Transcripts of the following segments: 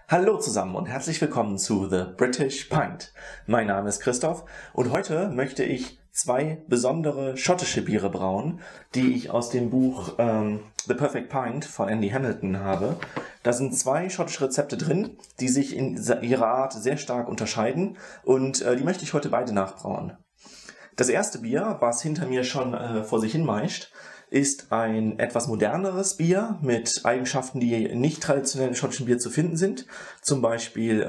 Hallo zusammen und herzlich willkommen zu The British Pint. Mein Name ist Christoph und heute möchte ich zwei besondere schottische Biere brauen, die ich aus dem Buch The Perfect Pint von Andy Hamilton habe. Da sind zwei schottische Rezepte drin, die sich in ihrer Art sehr stark unterscheiden und die möchte ich heute beide nachbrauen. Das erste Bier, was hinter mir schon vor sich hin meischt, ist ein etwas moderneres Bier mit Eigenschaften, die nicht traditionell im schottischen Bier zu finden sind. Zum Beispiel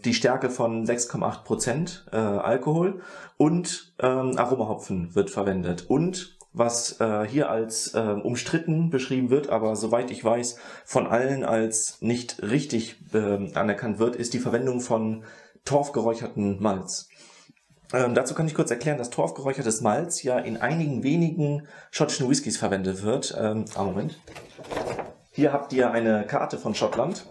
die Stärke von 6,8% Alkohol und Aromahopfen wird verwendet. Und was hier als umstritten beschrieben wird, aber soweit ich weiß, von allen als nicht richtig anerkannt wird, ist die Verwendung von torfgeräucherten Malz. Dazu kann ich kurz erklären, dass torfgeräuchertes Malz ja in einigen wenigen schottischen Whiskys verwendet wird. Moment. Hier habt ihr eine Karte von Schottland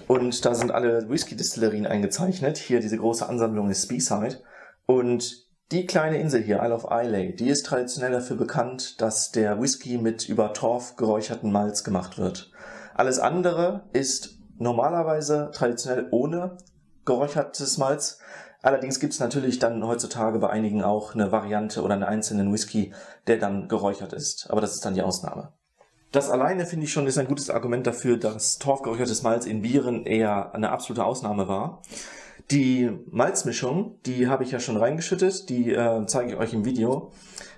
und da sind alle Whisky-Distillerien eingezeichnet. Hier diese große Ansammlung ist Speyside. Und die kleine Insel hier, Isle of Islay, die ist traditionell dafür bekannt, dass der Whisky mit über Torf geräucherten Malz gemacht wird. Alles andere ist normalerweise traditionell ohne geräuchertes Malz. Allerdings gibt es natürlich dann heutzutage bei einigen auch eine Variante oder einen einzelnen Whisky, der dann geräuchert ist. Aber das ist dann die Ausnahme. Das alleine finde ich schon ist ein gutes Argument dafür, dass torfgeräuchertes Malz in Bieren eher eine absolute Ausnahme war. Die Malzmischung, die habe ich ja schon reingeschüttet, die zeige ich euch im Video.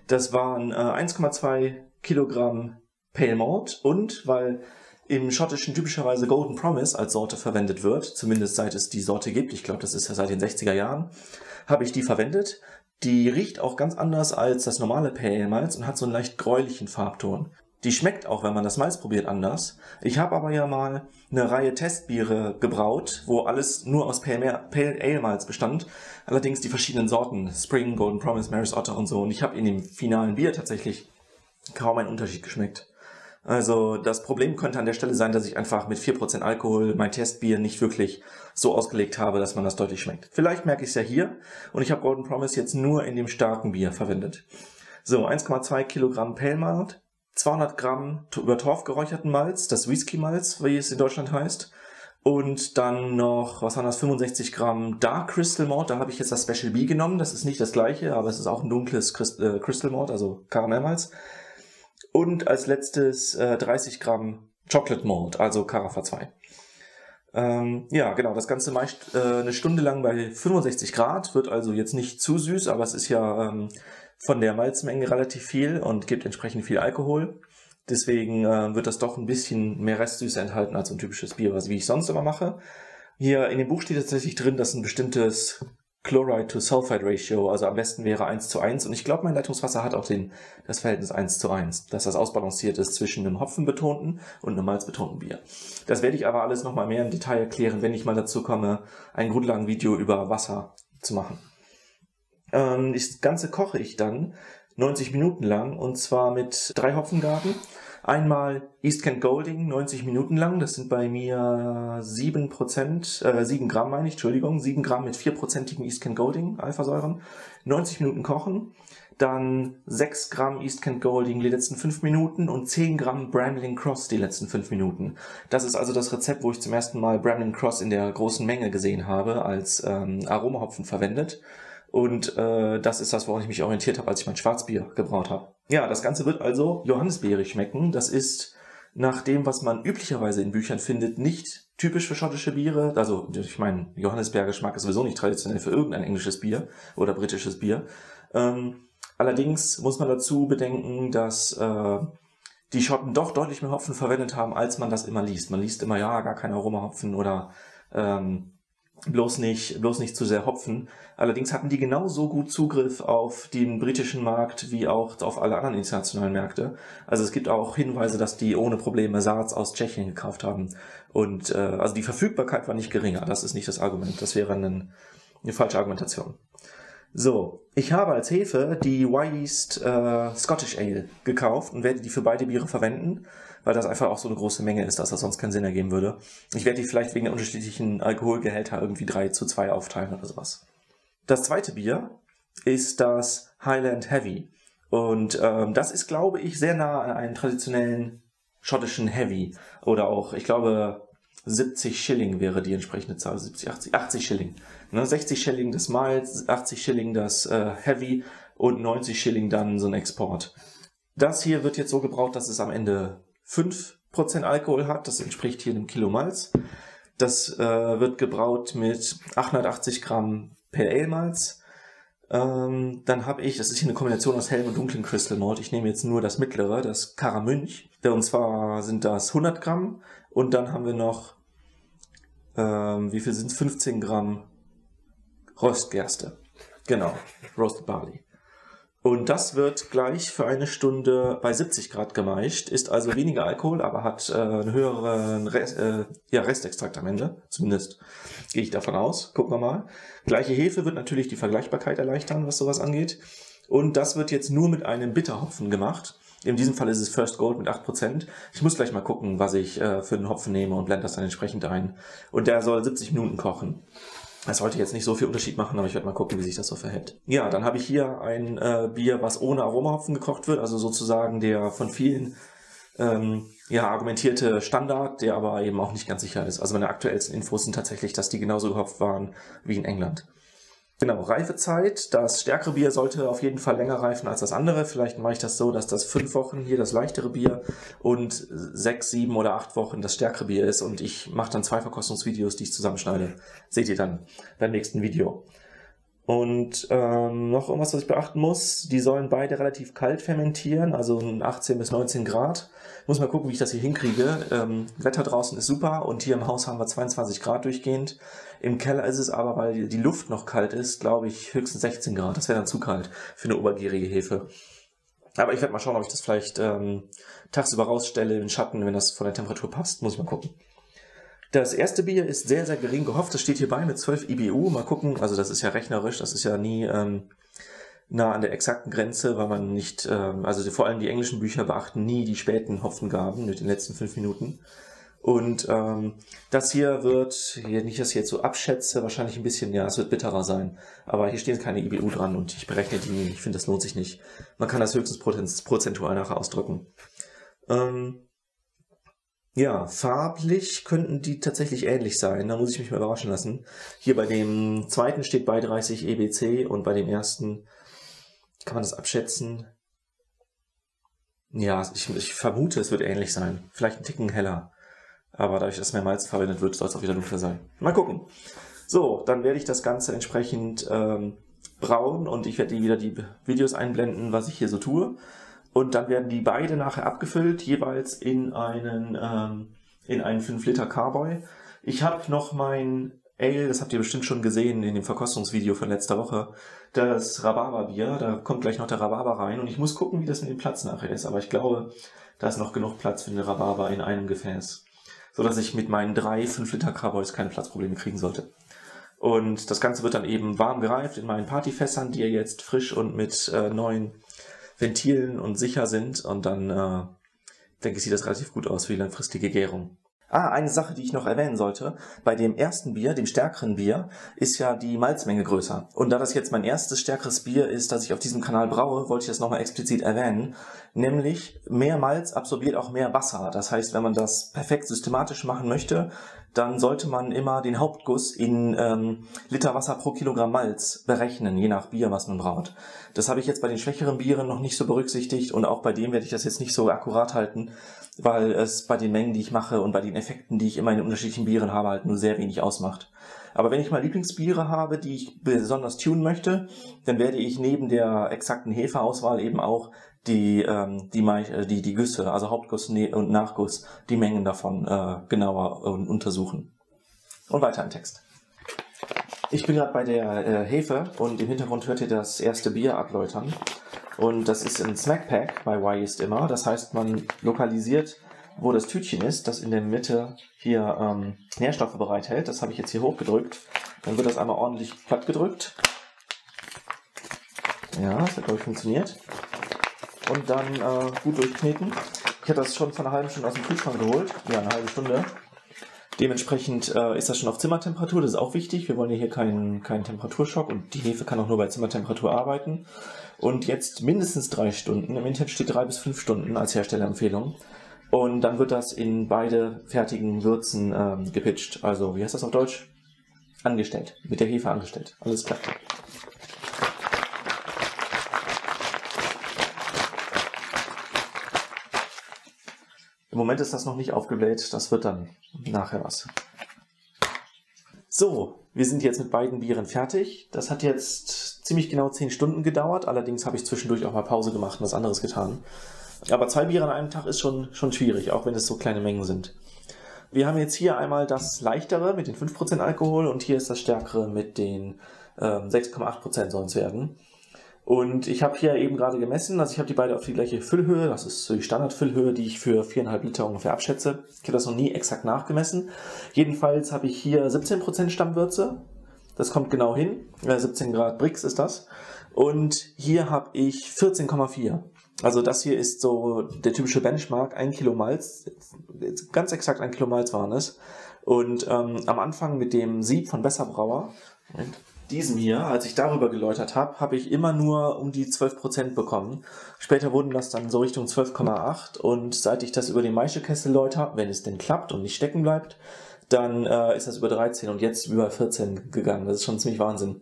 Das waren 1,2 Kilogramm Pale Malt und weil im Schottischen typischerweise Golden Promise als Sorte verwendet wird, zumindest seit es die Sorte gibt, ich glaube das ist ja seit den 60er Jahren, habe ich die verwendet. Die riecht auch ganz anders als das normale Pale Malz und hat so einen leicht gräulichen Farbton. Die schmeckt auch, wenn man das Malz probiert, anders. Ich habe aber ja mal eine Reihe Testbiere gebraut, wo alles nur aus Pale Ale Malz bestand. Allerdings die verschiedenen Sorten, Spring, Golden Promise, Maris Otter und so. Und ich habe in dem finalen Bier tatsächlich kaum einen Unterschied geschmeckt. Also das Problem könnte an der Stelle sein, dass ich einfach mit 4% Alkohol mein Testbier nicht wirklich so ausgelegt habe, dass man das deutlich schmeckt. Vielleicht merke ich es ja hier und ich habe Golden Promise jetzt nur in dem starken Bier verwendet. So, 1,2 Kilogramm Pale Malt, 200 Gramm über Torf geräucherten Malz, das Whisky-Malz, wie es in Deutschland heißt. Und dann noch, was waren das, 65 Gramm Dark Crystal Malt, da habe ich jetzt das Special B genommen. Das ist nicht das gleiche, aber es ist auch ein dunkles Crystal Malt, also Karamellmalz. Und als letztes 30 Gramm Chocolate Malt, also Carafa 2. Ja, genau, das Ganze meist eine Stunde lang bei 65 Grad, wird also jetzt nicht zu süß, aber es ist ja von der Malzmenge relativ viel und gibt entsprechend viel Alkohol. Deswegen wird das doch ein bisschen mehr Restsüße enthalten als ein typisches Bier, wie ich sonst immer mache. Hier in dem Buch steht tatsächlich drin, dass ein bestimmtes Chloride-to-Sulfide-Ratio, also am besten wäre 1:1. Und ich glaube, mein Leitungswasser hat auch das Verhältnis 1:1, dass das ausbalanciert ist zwischen einem hopfenbetonten und einem malzbetonten Bier. Das werde ich aber alles nochmal mehr im Detail erklären, wenn ich mal dazu komme, ein Grundlagenvideo über Wasser zu machen. Das Ganze koche ich dann 90 Minuten lang und zwar mit 3 Hopfengaben. Einmal East Kent Golding, 90 Minuten lang, das sind bei mir 7 Gramm meine ich, Entschuldigung, 7 Gramm mit 4%igen East Kent Golding, Alphasäuren, 90 Minuten kochen, dann 6 Gramm East Kent Golding die letzten 5 Minuten und 10 Gramm Bramling Cross die letzten 5 Minuten. Das ist also das Rezept, wo ich zum ersten Mal Bramling Cross in der großen Menge gesehen habe, als Aromahopfen verwendet. Und das ist das, woran ich mich orientiert habe, als ich mein Schwarzbier gebraut habe. Ja, das Ganze wird also johannisbeerig schmecken. Das ist nach dem, was man üblicherweise in Büchern findet, nicht typisch für schottische Biere. Also ich meine, Johannisbeergeschmack ist sowieso nicht traditionell für irgendein englisches Bier oder britisches Bier. Allerdings muss man dazu bedenken, dass die Schotten doch deutlich mehr Hopfen verwendet haben, als man das immer liest. Man liest immer, ja, gar kein Aromahopfen oder bloß nicht zu sehr Hopfen. Allerdings hatten die genauso gut Zugriff auf den britischen Markt wie auch auf alle anderen internationalen Märkte. Also es gibt auch Hinweise, dass die ohne Probleme Saaz aus Tschechien gekauft haben. Und also die Verfügbarkeit war nicht geringer. Das ist nicht das Argument. Das wäre eine falsche Argumentation. So, ich habe als Hefe die Wyeast Scottish Ale gekauft und werde die für beide Biere verwenden, weil das einfach auch so eine große Menge ist, dass das sonst keinen Sinn ergeben würde. Ich werde die vielleicht wegen der unterschiedlichen Alkoholgehälter irgendwie 3:2 aufteilen oder sowas. Das zweite Bier ist das Highland Heavy. Und das ist, glaube ich, sehr nah an einen traditionellen schottischen Heavy. Oder auch, ich glaube, 70 Schilling wäre die entsprechende Zahl, 70, 80 Schilling. Ne, 60 Schilling das Mild, 80 Schilling das Heavy und 90 Schilling dann so ein Export. Das hier wird jetzt so gebraut, dass es am Ende 5% Alkohol hat, das entspricht hier einem Kilo Malz. Das wird gebraut mit 880 Gramm Pale Ale Malz. Dann habe ich, das ist hier eine Kombination aus hellem und dunklen Crystal Malt. Ich nehme jetzt nur das mittlere, das Karamünch. Und zwar sind das 100 Gramm. Und dann haben wir noch, wie viel sind es? 15 Gramm Röstgerste. Genau, Roasted Barley. Und das wird gleich für eine Stunde bei 70 Grad gemeischt, ist also weniger Alkohol, aber hat einen höheren Restextrakt am Ende. Zumindest gehe ich davon aus. Gucken wir mal. Gleiche Hefe wird natürlich die Vergleichbarkeit erleichtern, was sowas angeht. Und das wird jetzt nur mit einem Bitterhopfen gemacht. In diesem Fall ist es First Gold mit 8%. Ich muss gleich mal gucken, was ich für einen Hopfen nehme und blende das dann entsprechend ein. Und der soll 70 Minuten kochen. Das sollte jetzt nicht so viel Unterschied machen, aber ich werde mal gucken, wie sich das so verhält. Ja, dann habe ich hier ein Bier, was ohne Aromahopfen gekocht wird, also sozusagen der von vielen argumentierte Standard, der aber eben auch nicht ganz sicher ist. Also meine aktuellsten Infos sind tatsächlich, dass die genauso gehopft waren wie in England. Genau, Reifezeit. Das stärkere Bier sollte auf jeden Fall länger reifen als das andere. Vielleicht mache ich das so, dass das 5 Wochen hier das leichtere Bier und 6, 7 oder 8 Wochen das stärkere Bier ist. Und ich mache dann 2 Verkostungsvideos, die ich zusammenschneide. Seht ihr dann beim nächsten Video. Und noch irgendwas, was ich beachten muss. Die sollen beide relativ kalt fermentieren, also 18 bis 19 Grad. Ich muss mal gucken, wie ich das hier hinkriege. Wetter draußen ist super und hier im Haus haben wir 22 Grad durchgehend. Im Keller ist es aber, weil die Luft noch kalt ist, glaube ich, höchstens 16 Grad. Das wäre dann zu kalt für eine obergärige Hefe. Aber ich werde mal schauen, ob ich das vielleicht tagsüber rausstelle in den Schatten, wenn das von der Temperatur passt. Muss ich mal gucken. Das erste Bier ist sehr, sehr gering gehopft. Das steht hier bei mit 12 IBU. Mal gucken. Also das ist ja rechnerisch. Das ist ja nie nah an der exakten Grenze, weil man nicht, also vor allem die englischen Bücher beachten nie die späten Hopfengaben mit den letzten 5 Minuten. Und das hier wird, nicht, dass ich jetzt so abschätze, wahrscheinlich ein bisschen, ja, es wird bitterer sein. Aber hier stehen keine IBU dran und ich berechne die nie. Ich finde, das lohnt sich nicht. Man kann das höchstens prozentual nachher ausdrücken. Ja, farblich könnten die tatsächlich ähnlich sein. Da muss ich mich mal überraschen lassen. Hier bei dem zweiten steht bei 30 EBC und bei dem ersten kann man das abschätzen. Ja, ich vermute, es wird ähnlich sein. Vielleicht ein Ticken heller. Aber dadurch, dass mehr Malz verwendet wird, soll es auch wieder dunkler sein. Mal gucken. So, dann werde ich das Ganze entsprechend brauen und ich werde wieder die Videos einblenden, was ich hier so tue. Und dann werden die beide nachher abgefüllt, jeweils in einen 5 Liter Carboy. Ich habe noch mein Ale, das habt ihr bestimmt schon gesehen in dem Verkostungsvideo von letzter Woche, das Rhabarberbier. Da kommt gleich noch der Rhabarber rein und ich muss gucken, wie das mit dem Platz nachher ist. Aber ich glaube, da ist noch genug Platz für den Rhabarber in einem Gefäß, so dass ich mit meinen 3 5 Liter Carboys keine Platzprobleme kriegen sollte. Und das Ganze wird dann eben warm gereift in meinen Partyfässern, die jetzt frisch und mit neuen Ventilen und sicher sind. Und dann denke ich, sieht das relativ gut aus für die langfristige Gärung. Eine Sache, die ich noch erwähnen sollte. Bei dem ersten Bier, dem stärkeren Bier, ist ja die Malzmenge größer. Und da das jetzt mein erstes stärkeres Bier ist, das ich auf diesem Kanal braue, wollte ich das nochmal explizit erwähnen. Nämlich, mehr Malz absorbiert auch mehr Wasser. Das heißt, wenn man das perfekt systematisch machen möchte, dann sollte man immer den Hauptguss in Liter Wasser pro Kilogramm Malz berechnen, je nach Bier, was man braut. Das habe ich jetzt bei den schwächeren Bieren noch nicht so berücksichtigt und auch bei dem werde ich das jetzt nicht so akkurat halten, weil es bei den Mengen, die ich mache und bei den Effekten, die ich immer in den unterschiedlichen Bieren habe, halt nur sehr wenig ausmacht. Aber wenn ich mal Lieblingsbiere habe, die ich besonders tunen möchte, dann werde ich neben der exakten Hefeauswahl eben auch die Güsse, also Hauptguss und Nachguss, die Mengen davon genauer untersuchen. Und weiter im Text. Ich bin gerade bei der Hefe und im Hintergrund hört ihr das erste Bier abläutern. Und das ist ein Smack Pack bei Why ist immer. Das heißt, man lokalisiert, wo das Tütchen ist, das in der Mitte hier Nährstoffe bereithält. Das habe ich jetzt hier hochgedrückt. Dann wird das einmal ordentlich platt gedrückt. Ja, das hat, glaube ich, funktioniert. Und dann gut durchkneten. Ich habe das schon vor einer halben Stunde aus dem Kühlschrank geholt. Ja, eine halbe Stunde. Dementsprechend ist das schon auf Zimmertemperatur. Das ist auch wichtig. Wir wollen ja hier keinen Temperaturschock und die Hefe kann auch nur bei Zimmertemperatur arbeiten. Und jetzt mindestens 3 Stunden. Im Internet steht 3 bis 5 Stunden als Herstellerempfehlung. Und dann wird das in beide fertigen Würzen gepitcht. Also, wie heißt das auf Deutsch? Angestellt. Mit der Hefe angestellt. Alles klar. Im Moment ist das noch nicht aufgebläht. Das wird dann nachher was. So, wir sind jetzt mit beiden Bieren fertig. Das hat jetzt ziemlich genau 10 Stunden gedauert. Allerdings habe ich zwischendurch auch mal Pause gemacht und was anderes getan. Aber 2 Biere an einem Tag ist schon schwierig, auch wenn es so kleine Mengen sind. Wir haben jetzt hier einmal das leichtere mit den 5% Alkohol und hier ist das stärkere mit den 6,8% sollen es werden. Und ich habe hier eben gerade gemessen, also ich habe die beide auf die gleiche Füllhöhe, das ist so die Standardfüllhöhe, die ich für 4,5 Liter ungefähr abschätze. Ich habe das noch nie exakt nachgemessen. Jedenfalls habe ich hier 17% Stammwürze, das kommt genau hin, 17 Grad Brix ist das. Und hier habe ich 14,4. Also das hier ist so der typische Benchmark, 1 Kilo Malz, ganz exakt 1 Kilo Malz waren es. Und am Anfang mit dem Sieb von Besserbrauer, diesem hier, als ich darüber geläutert habe, habe ich immer nur um die 12% bekommen. Später wurden das dann so Richtung 12,8 und seit ich das über den Maischekessel läuter, wenn es denn klappt und nicht stecken bleibt, dann ist das über 13 und jetzt über 14 gegangen. Das ist schon ziemlich Wahnsinn.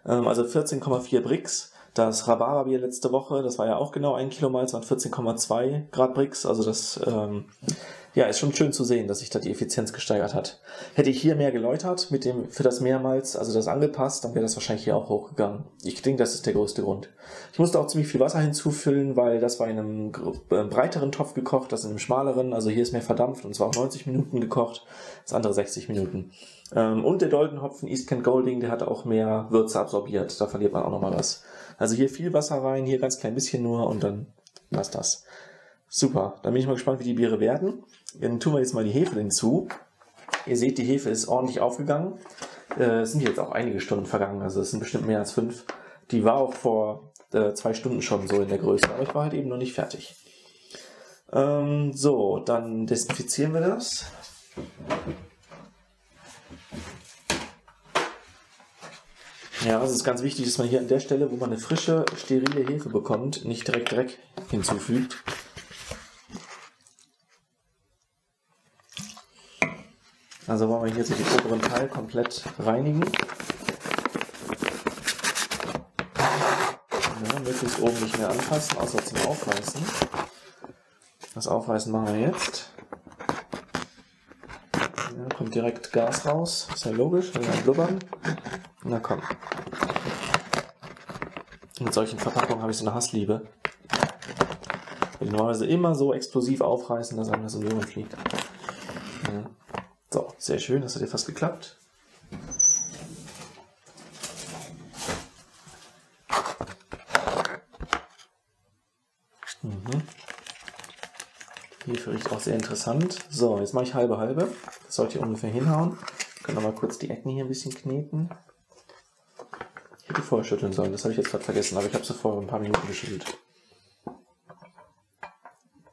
Also 14,4 Brix. Das Rhabarberbier letzte Woche, das war ja auch genau 1 Kilo Malz, waren 14,2 Grad Brix. Also das ja, ist schon schön zu sehen, dass sich da die Effizienz gesteigert hat. Hätte ich hier mehr geläutert mit dem für das Mehrmalz, also das angepasst, dann wäre das wahrscheinlich hier auch hochgegangen. Ich denke, das ist der größte Grund. Ich musste auch ziemlich viel Wasser hinzufüllen, weil das war in einem breiteren Topf gekocht, das in einem schmaleren. Also hier ist mehr verdampft und zwar auch 90 Minuten gekocht, das andere 60 Minuten. Und der Doldenhopfen East Kent Golding, der hat auch mehr Würze absorbiert. Da verliert man auch nochmal was. Also hier viel Wasser rein, hier ganz klein bisschen nur und dann war's das. Super, dann bin ich mal gespannt, wie die Biere werden. Dann tun wir jetzt mal die Hefe hinzu. Ihr seht, die Hefe ist ordentlich aufgegangen. Es sind jetzt auch einige Stunden vergangen, also es sind bestimmt mehr als 5. Die war auch vor 2 Stunden schon so in der Größe, aber ich war halt eben noch nicht fertig. So, dann desinfizieren wir das. Ja, es ist ganz wichtig, dass man hier an der Stelle, wo man eine frische, sterile Hefe bekommt, nicht direkt Dreck hinzufügt. Also wollen wir hier so den oberen Teil komplett reinigen. Ja, möglichst oben nicht mehr anfassen, außer zum Aufreißen. Das Aufreißen machen wir jetzt. Ja, kommt direkt Gas raus, ist ja logisch, wenn wir blubbern. Na komm. Mit solchen Verpackungen habe ich so eine Hassliebe. Weil die normalerweise immer so explosiv aufreißen, dass einem das um die Ohren fliegt. Ja. So, sehr schön, das hat ja fast geklappt. Hefe riecht auch sehr interessant. So, jetzt mache ich halbe halbe. Das sollte hier ungefähr hinhauen. Ich kann noch mal kurz die Ecken hier ein bisschen kneten. Ich hätte vorher schütteln sollen, das habe ich jetzt gerade vergessen, aber ich habe sie vorher ein paar Minuten geschüttelt.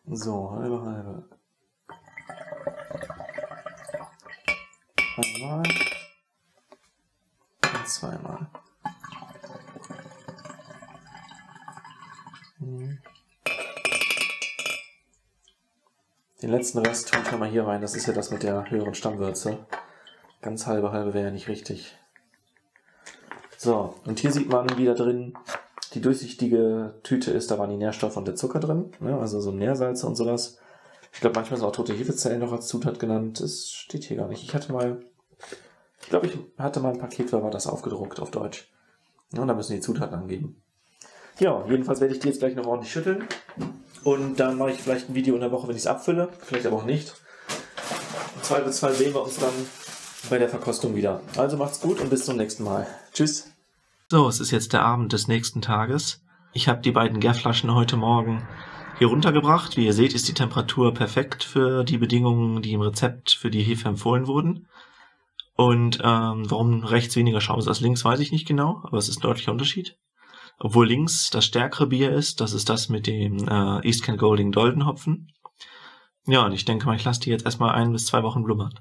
So, halbe halbe. Einmal. Und zweimal. Den letzten Rest tue ich nochmal hier rein. Das ist ja das mit der höheren Stammwürze. Ganz halbe halbe wäre ja nicht richtig. So, und hier sieht man wieder drin, die durchsichtige Tüte ist, da waren die Nährstoffe und der Zucker drin. Ne? Also so Nährsalze und sowas. Ich glaube, manchmal sind auch tote Hefezellen noch als Zutat genannt. Das steht hier gar nicht. Ich glaube, ich hatte mal ein Paket, da war das aufgedruckt auf Deutsch. Ja, und da müssen die Zutaten angeben. Ja, jedenfalls werde ich die jetzt gleich noch ordentlich schütteln. Und dann mache ich vielleicht ein Video in der Woche, wenn ich es abfülle. Vielleicht aber auch nicht. Im Zweifelsfall sehen wir uns dann bei der Verkostung wieder. Also macht's gut und bis zum nächsten Mal. Tschüss. So, es ist jetzt der Abend des nächsten Tages. Ich habe die beiden Gärflaschen heute Morgen hier runtergebracht. Wie ihr seht, ist die Temperatur perfekt für die Bedingungen, die im Rezept für die Hefe empfohlen wurden. Und warum rechts weniger Schaum ist als links, weiß ich nicht genau, aber es ist ein deutlicher Unterschied. Obwohl links das stärkere Bier ist, das ist das mit dem East Kent Golding Doldenhopfen. Ja, und ich denke mal, ich lasse die jetzt erstmal 1 bis 2 Wochen blubbern.